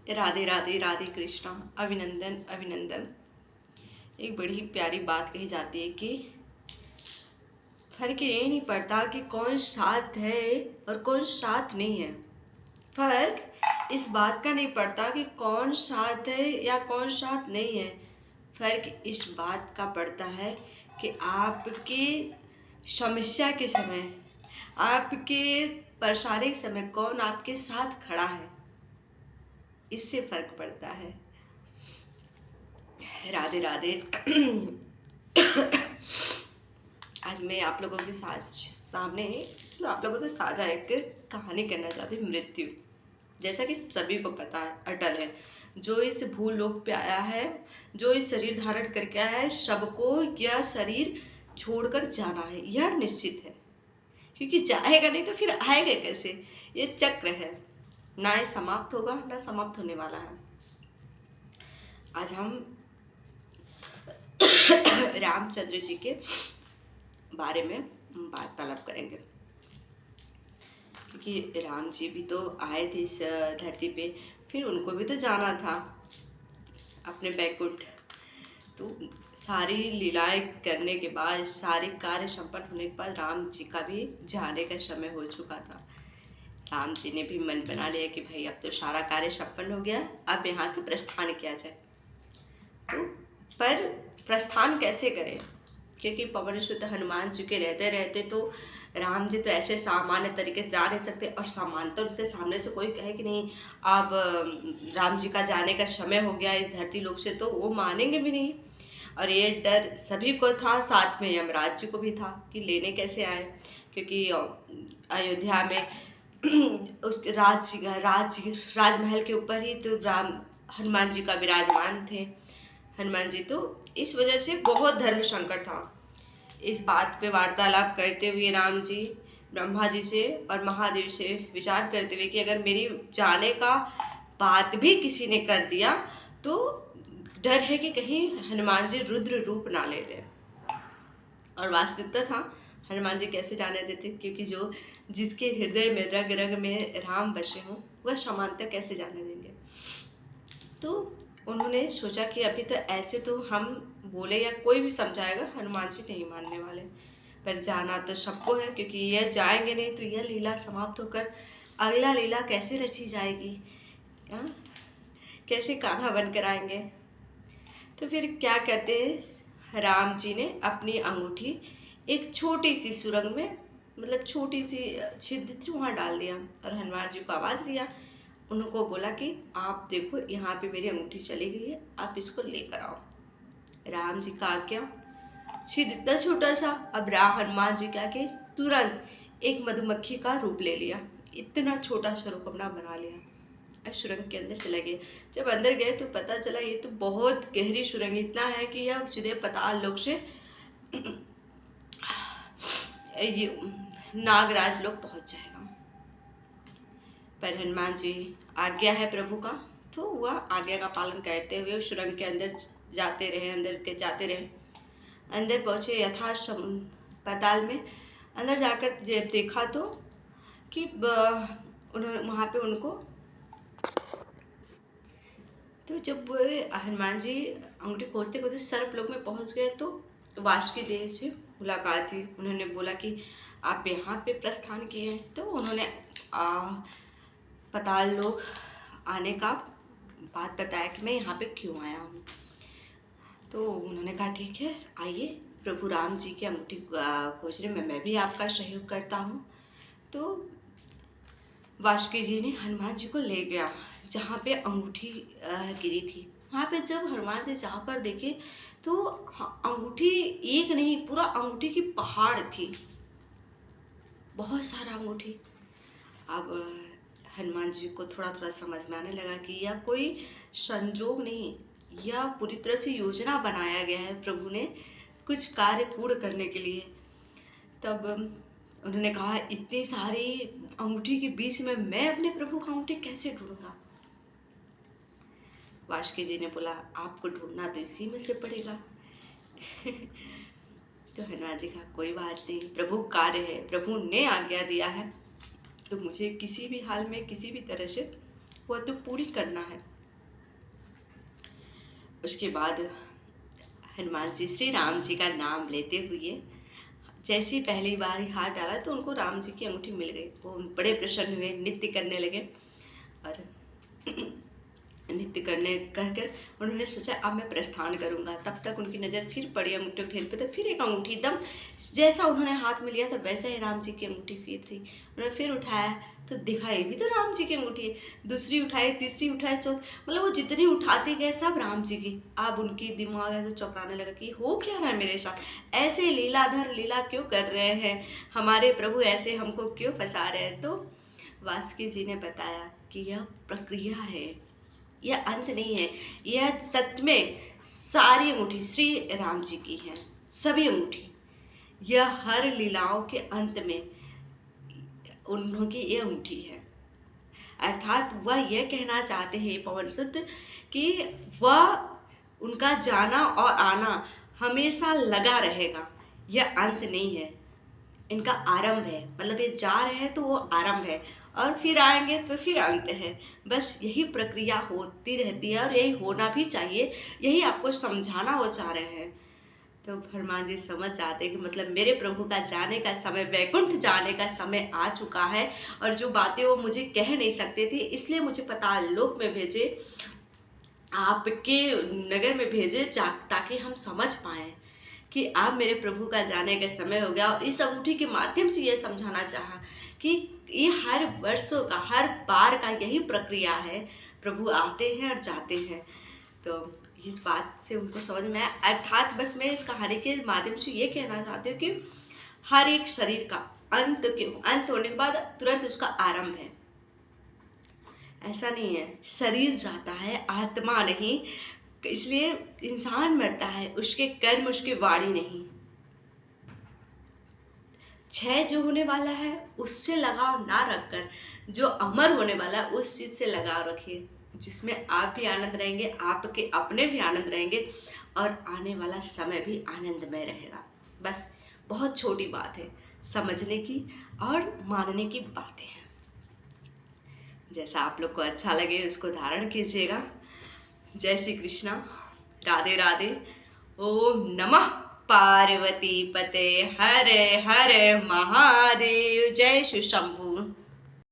राधे राधे राधे कृष्णा। अभिनंदन अभिनंदन। एक बड़ी प्यारी बात कही जाती है कि फर्क ये नहीं पड़ता कि कौन साथ है और कौन साथ नहीं है। फर्क इस बात का नहीं पड़ता कि कौन साथ है या कौन साथ नहीं है। फर्क इस बात का पड़ता है कि आपकी समस्या के समय, आपके परेशानी के समय कौन आपके साथ खड़ा है, इससे फर्क पड़ता है। राधे राधे। आज मैं आप लोगों के सामने आप लोगों से साझा एक कहानी करना चाहती हूँ। मृत्यु, जैसा कि सभी को पता है, अटल है। जो इस भूलोक पे आया है, जो इस शरीर धारण करके आया है, सबको यह शरीर छोड़कर जाना है, यह निश्चित है। क्योंकि जाएगा नहीं तो फिर आएगा कैसे? ये चक्र है, ना ये समाप्त होगा ना समाप्त होने वाला है। आज हम रामचंद्र जी के बारे में वार्तालाप करेंगे, क्योंकि राम जी भी तो आए थे इस धरती पे, फिर उनको भी तो जाना था अपने बैकुंठ। तो सारी लीलाएं करने के बाद, सारे कार्य संपन्न होने के बाद राम जी का भी जाने का समय हो चुका था। राम जी ने भी मन बना लिया कि भाई अब तो सारा कार्य संपन्न हो गया, अब यहाँ से प्रस्थान किया जाए। तो पर प्रस्थान कैसे करें? क्योंकि पवन सुत हनुमान जी के रहते रहते तो राम जी तो ऐसे सामान्य तरीके से जा नहीं सकते, और सामान्य उनसे सामने से कोई कहे कि नहीं अब राम जी का जाने का समय हो गया इस धरती लोक से, तो वो मानेंगे भी नहीं। और ये डर सभी को था, साथ में यमराज जी को भी था कि लेने कैसे आए, क्योंकि अयोध्या में उस राजमहल के ऊपर ही तो राम हनुमान जी का विराजमान थे। हनुमान जी तो इस वजह से बहुत धर्म संकट था। इस बात पे वार्तालाप करते हुए राम जी ब्रह्मा जी से और महादेव से विचार करते हुए कि अगर मेरी जाने का बात भी किसी ने कर दिया तो डर है कि कहीं हनुमान जी रुद्र रूप ना ले लें। और वास्तविकता था, हनुमान जी कैसे जाने देते, क्योंकि जो जिसके हृदय में रग रग में राम बसे हों वह समानता कैसे जाने देंगे। तो उन्होंने सोचा कि अभी तो ऐसे तो हम बोले या कोई भी समझाएगा, हनुमान जी नहीं मानने वाले, पर जाना तो सबको है, क्योंकि यह जाएंगे नहीं तो यह लीला समाप्त होकर अगला लीला कैसे रची जाएगी, कैसे कान्हा बनकर आएंगे। तो फिर क्या कहते हैं, राम जी ने अपनी अंगूठी एक छोटी सी सुरंग में, मतलब छोटी सी छिद्र थी, वहाँ डाल दिया और हनुमान जी को आवाज़ दिया। उनको बोला कि आप देखो यहाँ पे मेरी अंगूठी चली गई है, आप इसको लेकर आओ। राम जी का आज्ञा, छिद्र इतना छोटा सा, अब हनुमान जी क्या कि तुरंत एक मधुमक्खी का रूप ले लिया, इतना छोटा सा रूप अपना बना लिया और सुरंग के अंदर चले गए। जब अंदर गए तो पता चला ये तो बहुत गहरी सुरंग, इतना है कि यह सीधे पाताल लोक से ये नागराज लोग पहुंच जाएगा। पर हनुमान जी आज्ञा है प्रभु का, तो वह आज्ञा का पालन करते हुए उस सुरंग के अंदर जाते रहे, अंदर के जाते रहे। अंदर पहुँचे यथा पाताल में, अंदर जाकर जब देखा तो कि उन्होंने वहाँ पे उनको, तो जब हनुमान जी अंगूठी खोजते खोजते सर्पलोक में पहुँच गए तो वासुकी देव से मुलाकात हुई। उन्होंने बोला कि आप यहाँ पे प्रस्थान किए हैं, तो उन्होंने पाताल लोक आने का बात बताया कि मैं यहाँ पे क्यों आया हूँ। तो उन्होंने कहा ठीक है आइए, प्रभु राम जी की अंगूठी खोजने में मैं भी आपका सहयोग करता हूँ। तो वासुकी जी ने हनुमान जी को ले गया जहाँ पे अंगूठी गिरी थी। वहाँ पे जब हनुमान जी जाकर देखे तो अंगूठी एक नहीं, पूरा अंगूठी की पहाड़ थी, बहुत सारा अंगूठी। अब हनुमान जी को थोड़ा थोड़ा समझ में आने लगा कि यह कोई संजोग नहीं, यह पूरी तरह से योजना बनाया गया है प्रभु ने कुछ कार्य पूर्ण करने के लिए। तब उन्होंने कहा इतनी सारी अंगूठी के बीच में मैं अपने प्रभु का अंगूठी कैसे ढूंढूंगा। वासुकी जी ने बोला आपको ढूंढना तो इसी में से पड़ेगा। तो हनुमान जी कहा कोई बात नहीं, प्रभु कार्य है, प्रभु ने आज्ञा दिया है तो मुझे किसी भी हाल में किसी भी तरह से वह तो पूरी करना है। उसके बाद हनुमान जी श्री राम जी का नाम लेते हुए जैसे ही पहली बार ही हाथ डाला तो उनको राम जी की अंगूठी मिल गई। वो बड़े प्रसन्न हुए, नृत्य करने लगे और नृत्य करने कर कर उन्होंने सोचा अब मैं प्रस्थान करूंगा। तब तक उनकी नज़र फिर पड़ी अंगूठी के ढेर पे, तो फिर एक अंगूठी एकदम जैसा उन्होंने हाथ में लिया था वैसे ही राम जी की अंगूठी फिर थी। उन्होंने फिर उठाया तो देखा ये भी तो राम जी की अंगूठी है। दूसरी उठाई, तीसरी उठाई, मतलब वो जितनी उठाते गए सब राम जी की। अब उनकी दिमाग ऐसे चौंकाने लगा कि हो क्या रहा है मेरे साथ, ऐसे लीलाधर लीला क्यों कर रहे हैं हमारे प्रभु, ऐसे हमको क्यों फंसा रहे हैं। तो वासुकी जी ने बताया कि यह प्रक्रिया है, यह अंत नहीं है, यह सच में सारी अंगूठी श्री राम जी की है, सभी अंगूठी। यह हर लीलाओं के अंत में उन्होंने ये अंगूठी है। अर्थात वह यह कहना चाहते हैं पवन सुत कि वह उनका जाना और आना हमेशा लगा रहेगा, यह अंत नहीं है, इनका आरंभ है। मतलब ये जा रहे हैं तो वो आरंभ है और फिर आएंगे तो फिर अंत है। बस यही प्रक्रिया होती रहती है और यही होना भी चाहिए, यही आपको समझाना वो चाह रहे हैं। तो हनुमान जी समझ जाते कि मतलब मेरे प्रभु का जाने का समय, वैकुंठ जाने का समय आ चुका है और जो बातें वो मुझे कह नहीं सकते थे इसलिए मुझे पाताल लोक में भेजे, आपके नगर में भेजे ताकि हम समझ पाएँ कि अब मेरे प्रभु का जाने का समय हो गया। और इस अंगूठी के माध्यम से ये समझाना चाहा कि ये हर वर्षों का, हर बार का यही प्रक्रिया है, प्रभु आते हैं और जाते हैं। तो इस बात से उनको समझ में आया। अर्थात बस मैं इस कहानी के माध्यम से ये कहना चाहती हूँ कि हर एक शरीर का अंत होने के बाद तुरंत उसका आरंभ है, ऐसा नहीं है। शरीर जाता है, आत्मा नहीं। इसलिए इंसान मरता है, उसके कर्म, उसकी वाणी नहीं। क्षय जो होने वाला है उससे लगाव ना रखकर जो अमर होने वाला है उस चीज़ से लगाव रखिए, जिसमें आप भी आनंद रहेंगे, आपके अपने भी आनंद रहेंगे और आने वाला समय भी आनंदमय रहेगा। बस बहुत छोटी बात है, समझने की और मानने की बातें हैं। जैसा आप लोग को अच्छा लगे उसको धारण कीजिएगा। जय श्री कृष्णा, राधे राधे। ओम नमः पार्वती पते, हरे हरे महादेव। जय शिव शंभू।